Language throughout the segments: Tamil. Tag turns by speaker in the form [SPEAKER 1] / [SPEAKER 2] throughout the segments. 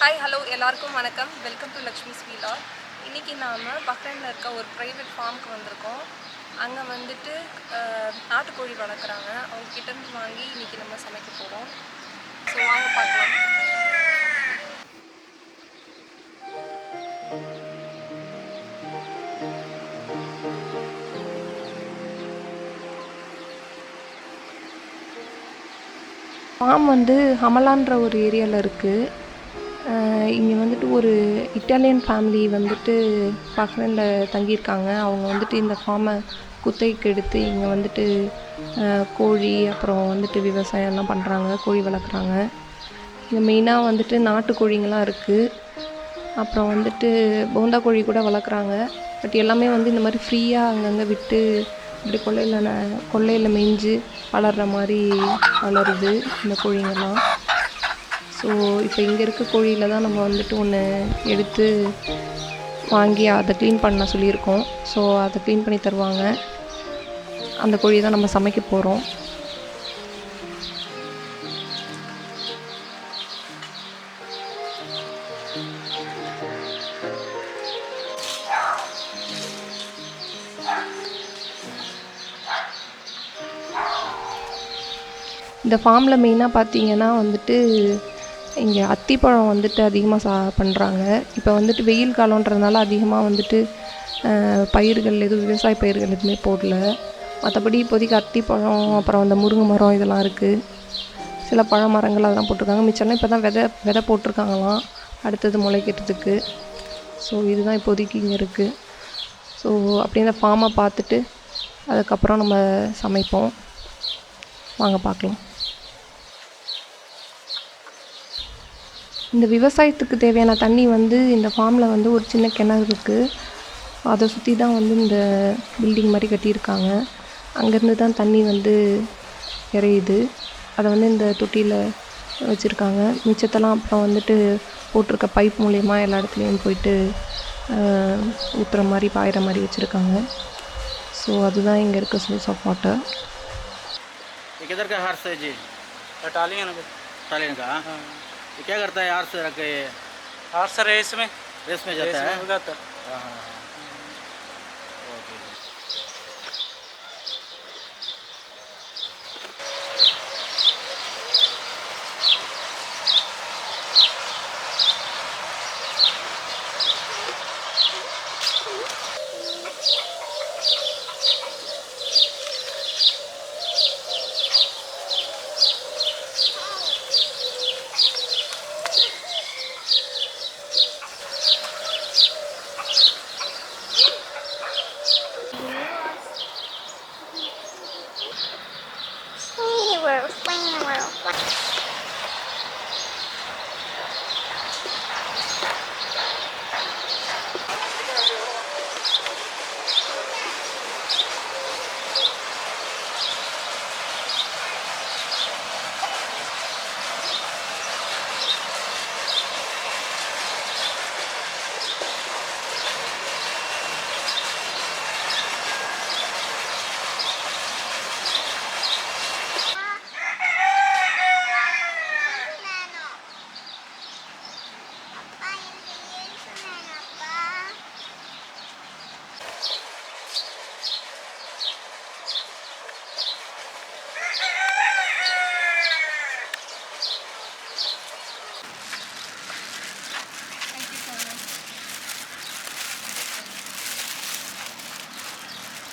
[SPEAKER 1] ஹாய் ஹலோ எல்லாருக்கும் வணக்கம். Welcome to Lakshmi's vlog. இன்றைக்கி நாம் பஹ்ரைனில் இருக்க ஒரு ப்ரைவேட் ஃபார்முக்கு வந்திருக்கோம். அங்கே வந்துட்டு நாட்டுக்கோழி வளர்க்குறாங்க. அவங்கக்கிட்டேருந்து வாங்கி இன்றைக்கி நம்ம சமைக்க போகிறோம். ஸோ வாங்க பார்க்கலாம். ஃபார்ம் வந்து ஹமலான்ற ஒரு ஏரியாவில் இருக்குது. இங்கே வந்துட்டு ஒரு இட்டாலியன் ஃபேமிலி வந்துட்டு பஹ்ரைனில் தங்கியிருக்காங்க. அவங்க வந்துட்டு இந்த ஃபார்மை குத்தகைக்கு எடுத்து இங்கே வந்துட்டு கோழி அப்புறம் வந்துட்டு விவசாயம்லாம் பண்ணுறாங்க, கோழி வளர்க்குறாங்க. இங்கே மெயினாக வந்துட்டு நாட்டுக்கோழிங்கெலாம் இருக்குது. அப்புறம் வந்துட்டு போந்தா கோழி கூட வளர்க்குறாங்க. பட் எல்லாமே வந்து இந்த மாதிரி ஃப்ரீயாக அங்கங்கே விட்டு இப்படி கொல்லையில் மேய்ஞ்சு வளர்கிற மாதிரி வளருது இந்த கோழிங்கெல்லாம். ஸோ இப்போ இங்கே இருக்க கோழியில் தான் நம்ம வந்துட்டு ஒன்று எடுத்து வாங்கி அதை க்ளீன் பண்ண சொல்லியிருக்கோம். ஸோ அதை க்ளீன் பண்ணி தருவாங்க. அந்த கோழியை தான் நம்ம சமைக்க போகிறோம். இந்த ஃபார்மில் மெயினாக பார்த்தீங்கன்னா வந்துட்டு இங்கே அத்திப்பழம் வந்துட்டு அதிகமாக பண்ணுறாங்க. இப்போ வந்துட்டு வெயில் காலன்றதுனால அதிகமாக வந்துட்டு பயிர்கள் எதுவும் விவசாய பயிர்கள் எதுவுமே போடல. மற்றபடி இப்போதைக்கு அத்திப்பழம் அப்புறம் அந்த முருங்கை மரம் இதெல்லாம் இருக்குது. சில பழ மரங்கள் அதெல்லாம் போட்டிருக்காங்க. மிச்சம்லாம் இப்போ தான் விதை போட்டிருக்காங்களாம் அடுத்தது முளைக்கிறதுக்கு. ஸோ இதுதான் இப்போதைக்கு இங்கே இருக்குது. ஸோ அப்படியே இந்த ஃபார்மை பார்த்துட்டு அதுக்கப்புறம் நம்ம சமைப்போம். வாங்க பார்க்கலாம். இந்த விவசாயத்துக்கு தேவையான தண்ணி வந்து இந்த ஃபார்மில் வந்து ஒரு சின்ன கிணறு இருக்குது. அதை சுற்றி தான் வந்து இந்த பில்டிங் மாதிரி கட்டியிருக்காங்க. அங்கேருந்து தான் தண்ணி வந்து இறையுது. அதை வந்து இந்த தொட்டியில் வச்சுருக்காங்க. மிச்சத்தெல்லாம் அப்புறம் வந்துட்டு போட்டிருக்க பைப் மூலயமா எல்லா இடத்துலையும் போயிட்டு ஊற்றுற மாதிரி பாயிற மாதிரி வச்சுருக்காங்க. ஸோ அதுதான் இங்கே இருக்க சோர்ஸ் ஆஃப் வாட்டர்.
[SPEAKER 2] किधर का हार्स है जी?
[SPEAKER 3] इटालियन
[SPEAKER 2] का। ये क्या करता है हार्स रख के?
[SPEAKER 3] हार्स रेस में
[SPEAKER 2] जाता है।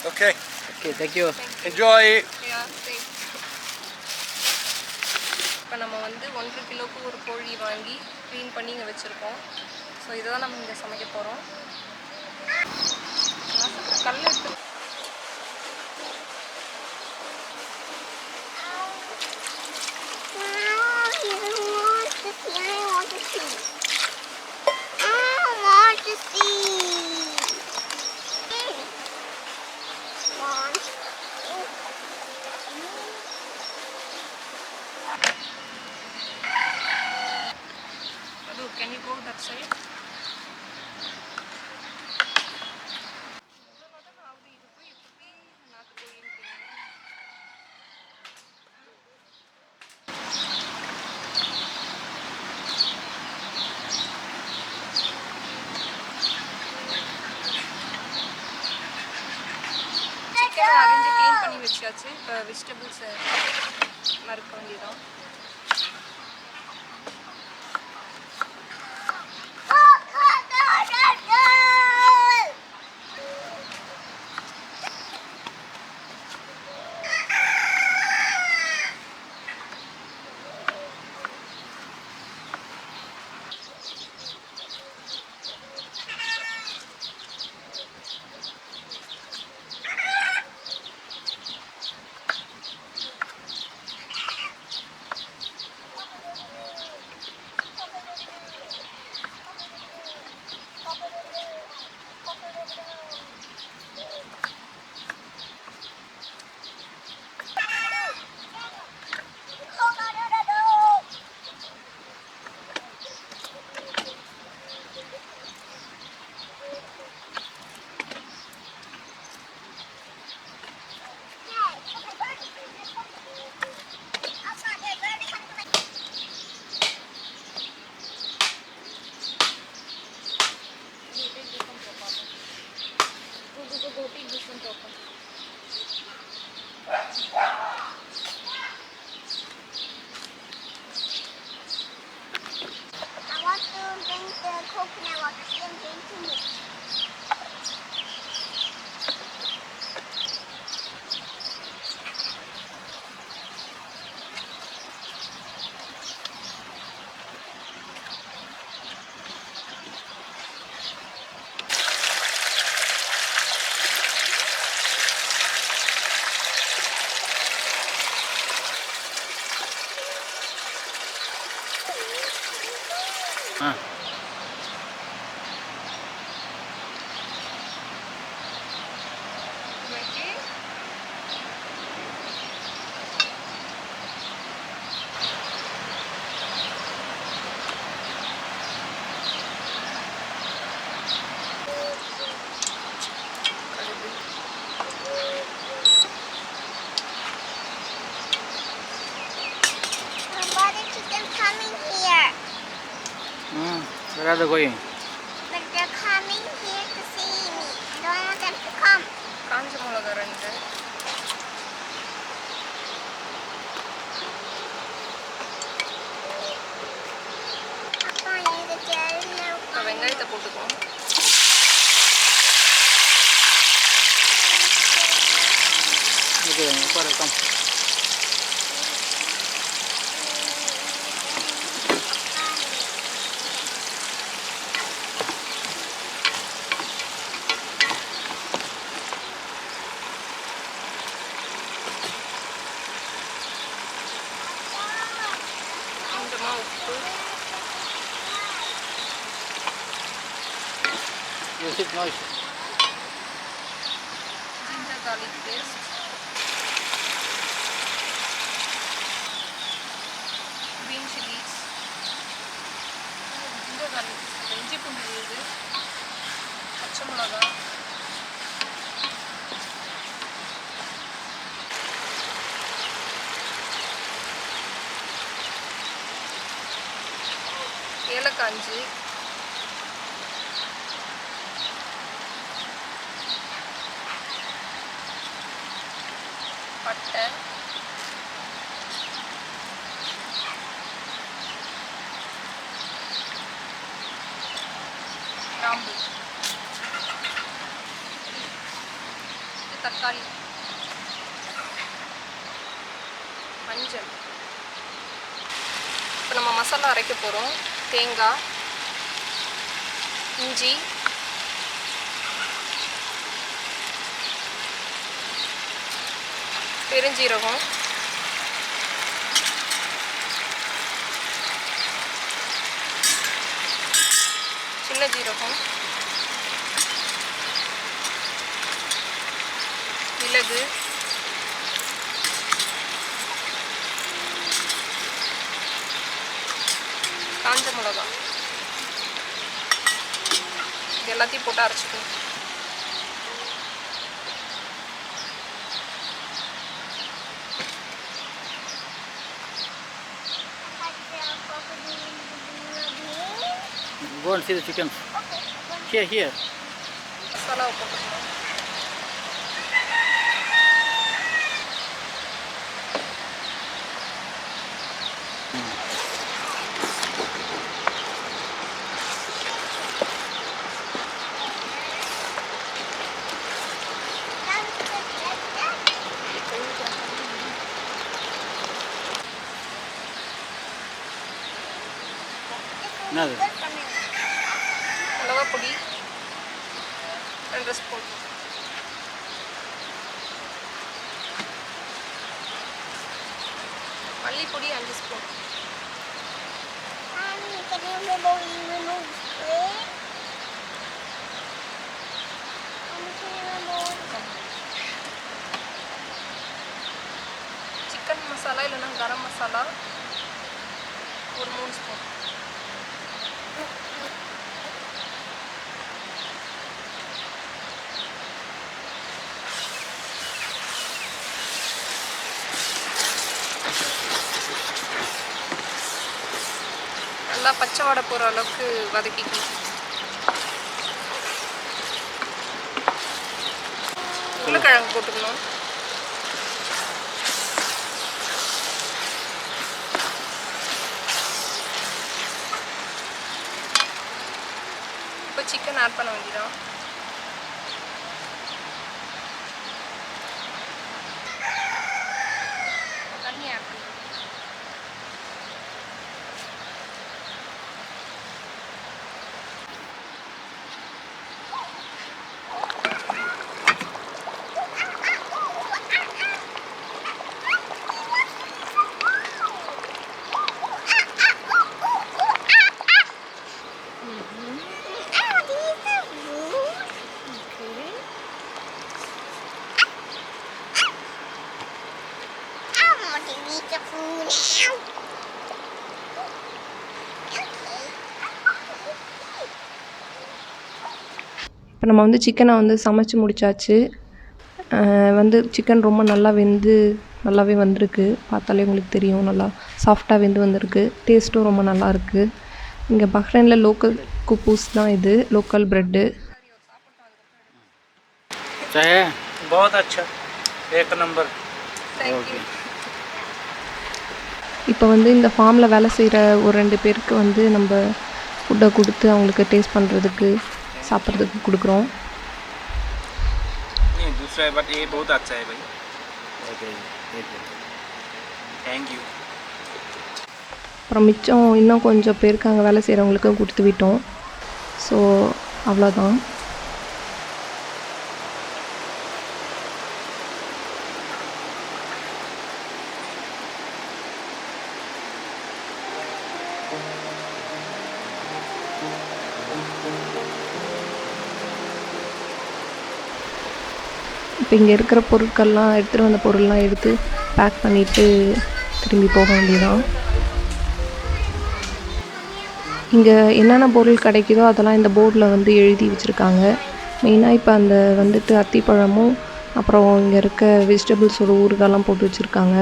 [SPEAKER 2] Okay.
[SPEAKER 3] Okay,
[SPEAKER 2] thank you.
[SPEAKER 3] enjoy.
[SPEAKER 1] இப்போ நம்ம வந்து 1.5 கிலோவுக்கு ஒரு கோழி வாங்கி க்ளீன் பண்ணி இங்கே வச்சுருக்கோம். ஸோ இதை தான் நம்ம இங்கே சமைக்க போகிறோம். கல் எடுத்து Can you go that side? வச்சாச்சு. இப்போ வெஜிடபிள்ஸை நறுக்க வேண்டியதான்.
[SPEAKER 2] Where are they going?
[SPEAKER 4] But they're coming here to see me. I don't want them to come.
[SPEAKER 1] காஞ்ச மிளகா 2.
[SPEAKER 4] Papa, இந்த ஜெல்ல
[SPEAKER 1] இப்போ வெங்காயத்தை போட்டுக்குவோம்.
[SPEAKER 2] Okay, come.
[SPEAKER 1] கொஞ்சமாக உப்பு,
[SPEAKER 2] You sit noise.
[SPEAKER 1] Ginger garlic paste, green chilies, ginger garlic paste, இஞ்சி பூண்டு விழுது, பச்சை மிளகா, ஏலக்காய் 5, பட்டை, கிராம்பு, தக்காளி, மஞ்சள். இப்போ நம்ம மசாலா அரைக்க போகிறோம். தேங்காய், இஞ்சி, பெருஞ்சீரகம், சின்ன ஜீரகம், மிளகு, காஞ்ச மிளகா, இது எல்லாத்தையும் போட்டு அரைச்சிக்கணும்.
[SPEAKER 2] Go and see the chickens. Here.
[SPEAKER 1] மசாலாவை போட்டுக்கணும்.
[SPEAKER 2] என்னது
[SPEAKER 1] மிளகா பொடி 2 ஸ்பூன், மல்லிப்பொடி 5 spoon,
[SPEAKER 4] Can you remove it?
[SPEAKER 1] Chicken masala இல்லைன்னா கரம் மசாலா ஒரு 3 ஸ்பூன், நல்லா பச்சை வாடை போகிற அளவுக்கு வதக்கிக்கணும். உருளைக்கிழங்கு போட்டுக்கணும். இப்போ சிக்கன் ஆட் பண்ண வேண்டியதான். தண்ணி ஆட் பண்ணணும். இப்போ நம்ம வந்து சிக்கனை வந்து சமைச்சு முடிச்சாச்சு. வந்து சிக்கன் ரொம்ப நல்லா நல்லாவே வந்திருக்கு. பார்த்தாலே உங்களுக்கு தெரியும், நல்லா சாஃப்டாக வந்திருக்கு. டேஸ்ட்டும் ரொம்ப நல்லா இருக்குது. இங்கே பஹ்ரைனில் லோக்கல் குப்பூஸ் தான் இது, லோக்கல் ப்ரெட்டு.
[SPEAKER 3] बहुत अच्छा, एक नंबर.
[SPEAKER 1] இப்போ வந்து இந்த ஃபார்மில் வேலை செய்கிற ஒரு 2 பேருக்கு வந்து நம்ம ஃபுட்டை கொடுத்து அவங்களுக்கு டேஸ்ட் பண்ணுறதுக்கு சாப்பிட்றதுக்கு கொடுக்குறோம்.
[SPEAKER 3] नहीं दूसरा है, बट ये बहुत अच्छा है भाई. Thank you.
[SPEAKER 1] அப்புறம் மிச்சம் இன்னும் கொஞ்சம் பேருக்கு அங்கே வேலை செய்கிறவங்களுக்கும் கொடுத்து விட்டோம். ஸோ அவ்வளோதான். இப்போ இங்கே இருக்கிற பொருட்கள்லாம் எடுத்துகிட்டு வந்த பொருள்லாம் எடுத்து பேக் பண்ணிவிட்டு திரும்பி போக வேண்டியதான். இங்கே என்னென்ன பொருள் கிடைக்குதோ அதெல்லாம் இந்த போர்டில் வந்து எழுதி வச்சுருக்காங்க. மெயினாக இப்போ அந்த வந்துட்டு அத்திப்பழமும் அப்புறம் இங்கே இருக்க வெஜிடபிள்ஸோட ஊறுகாலாம் போட்டு வச்சுருக்காங்க.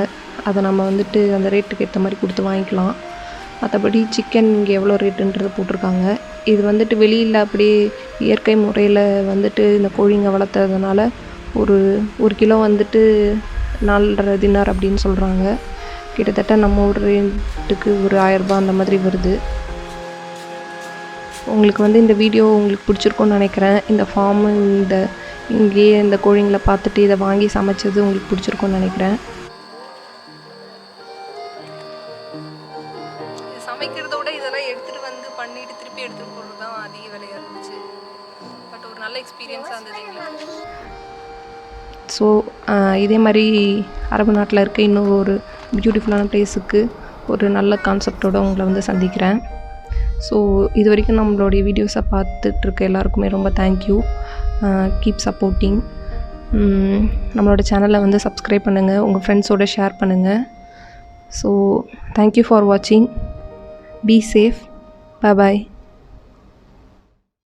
[SPEAKER 1] அதை நம்ம வந்துட்டு அந்த ரேட்டுக்கு ஏற்ற மாதிரி கொடுத்து வாங்கிக்கலாம். மற்றபடி சிக்கன் இங்கே எவ்வளோ ரேட்டுன்றது போட்டிருக்காங்க. இது வந்துட்டு வெளியில் அப்படியே இயற்கை முறையில் வந்துட்டு இந்த கோழிங்க வளர்த்துறதுனால ஒரு கிலோ வந்துட்டு 4.5 தினார் அப்படின்னு சொல்கிறாங்க. கிட்டத்தட்ட நம்ம ஊர் ரேட்டுக்கு ஒரு 1000 ரூபாய் அந்த மாதிரி வருது. உங்களுக்கு வந்து இந்த வீடியோ உங்களுக்கு பிடிச்சிருக்குன்னு நினைக்கிறேன். இந்த ஃபார்மு இங்கேயே இந்த கோழிங்களை பார்த்துட்டு இதை வாங்கி சமைச்சது உங்களுக்கு பிடிச்சிருக்குன்னு நினைக்கிறேன். சமைக்கிறத விட இதெல்லாம் எடுத்துகிட்டு வந்து பண்ணிட்டு திருப்பி எடுத்துகிட்டு போகிறது தான் அதிக விலையாக இருந்துச்சு. பட் ஒரு நல்ல எக்ஸ்பீரியன்ஸாக இருந்தது எங்களுக்கு. ஸோ இதே மாதிரி அரபு நாட்டில் இருக்க இன்னும் ஒரு பியூட்டிஃபுல்லான பிளேஸுக்கு ஒரு நல்ல கான்செப்டோடு உங்களை வந்து சந்திக்கிறேன். ஸோ இது வரைக்கும் நம்மளுடைய வீடியோஸை பார்த்துட்ருக்க எல்லாருக்குமே ரொம்ப தேங்க்யூ. Keep supporting. நம்மளோட சேனலை வந்து சப்ஸ்கிரைப் பண்ணுங்கள், உங்கள் ஃப்ரெண்ட்ஸோடு ஷேர் பண்ணுங்கள். ஸோ தேங்க்யூ ஃபார் வாட்சிங். Be safe. பாய்.